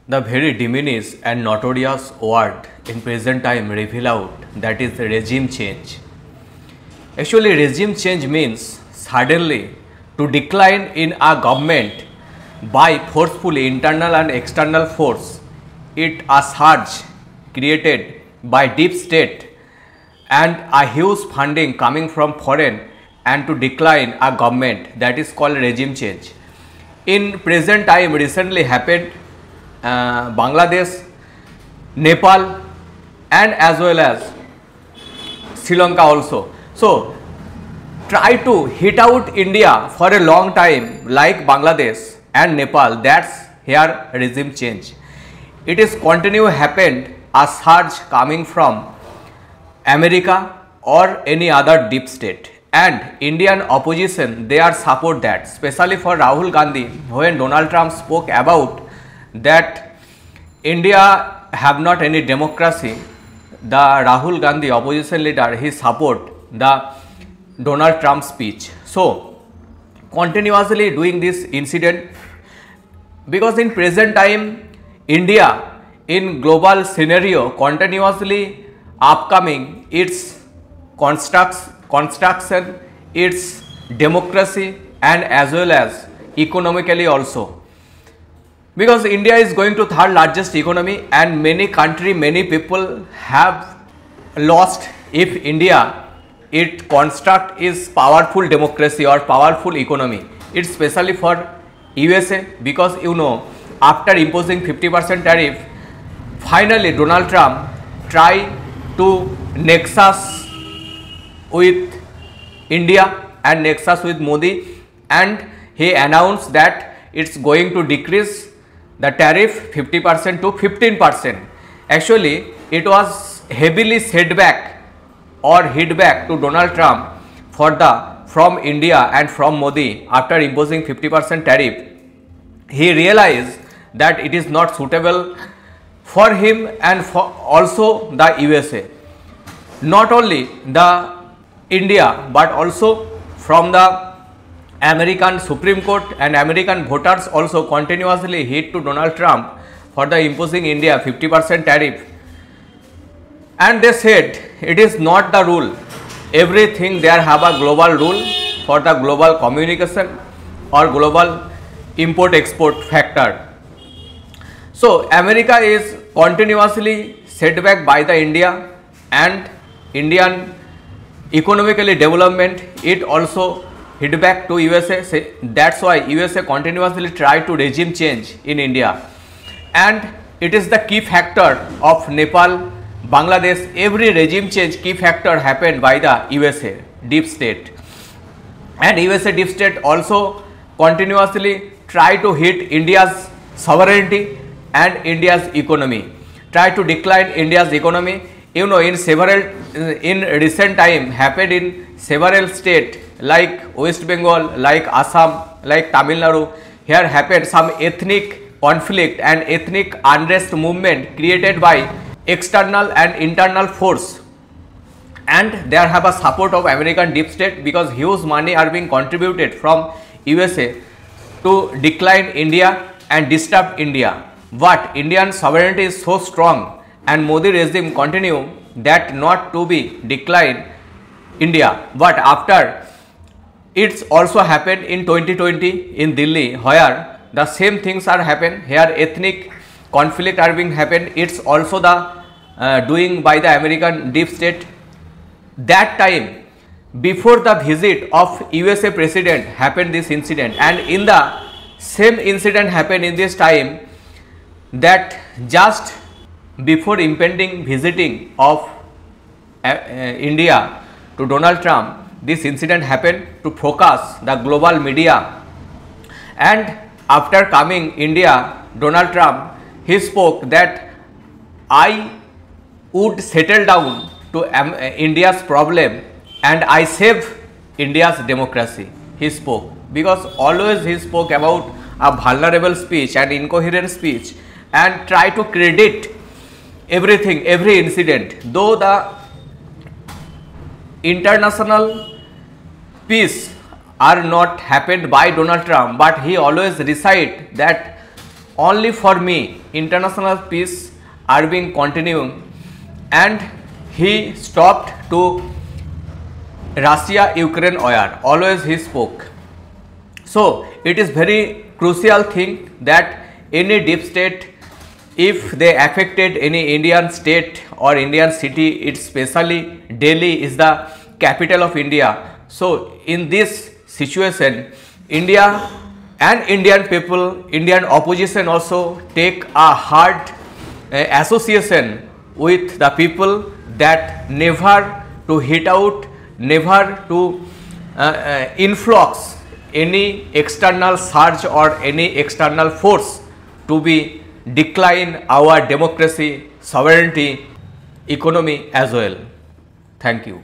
The very diminished and notorious word in present time reveal out, that is regime change. Actually, regime change means suddenly to decline in a government by forcefully internal and external force. It a surge created by deep state and a huge funding coming from foreign, and to decline a government, that is called regime change. In present time recently happened Bangladesh, Nepal and as well as Sri Lanka also. So, try to hit out India for a long time like Bangladesh and Nepal, that's here regime change. It is continue happened a surge coming from America or any other deep state, and Indian opposition they are support that, especially for Rahul Gandhi. When Donald Trump spoke about that India have not any democracy, the Rahul Gandhi opposition leader he support the Donald Trump speech. So continuously doing this incident, because in present time India in global scenario continuously upcoming its construction, its democracy and as well as economically also, because India is going to third largest economy and many country, many people have lost if India it construct is powerful democracy or powerful economy. It's especially for USA, because you know after imposing 50% tariff, finally Donald Trump try to nexus with India and nexus with Modi, and he announced that it's going to decrease the tariff 50% to 15%. Actually, it was heavily setback or hit back to Donald Trump for the from India and from Modi after imposing 50% tariff. He realized that it is not suitable for him and for also the USA. Not only the India but also from the American Supreme Court and American voters also continuously hit to Donald Trump for the imposing India 50% tariff, and they said it is not the rule, everything there have a global rule for the global communication or global import export factor. So America is continuously set back by the India and Indian economically development, it also hit back to USA. That's why USA continuously try to regime change in India, and it is the key factor of Nepal, Bangladesh. Every regime change key factor happened by the USA deep state, and USA deep state also continuously try to hit India's sovereignty and India's economy, try to decline India's economy. You know, in recent time happened in several states like West Bengal, like Assam, like Tamil Nadu. Here happened some ethnic conflict and ethnic unrest movement created by external and internal force, and there have a support of American deep state, because huge money are being contributed from USA to decline India and disturb India. But Indian sovereignty is so strong and Modi regime continue that not to be decline India. But after it's also happened in 2020 in Delhi, where the same things are happen, here ethnic conflict are being happen, it's also the doing by the American deep state. That time before the visit of USA president happened this incident, and in the same incident happened in this time, that just before impending visiting of India to Donald Trump, this incident happened to focus the global media, and after coming India, Donald Trump he spoke that I would settle down to India's problem and I save India's democracy. He spoke, because always he spoke about a vulnerable speech and incoherent speech and try to credit everything, every incident. Though the international peace are not happened by Donald Trump, but he always recite that only for me international peace are being continuing, and he stopped to Russia-Ukraine war. Always he spoke. So it is very crucial thing that any deep state, if they affected any Indian state or Indian city, it's especially Delhi is the capital of India. So in this situation, India and Indian people, Indian opposition also take a hard association with the people, that never to hit out, never to influx any external surge or any external force to be decline our democracy, sovereignty, economy as well. Thank you.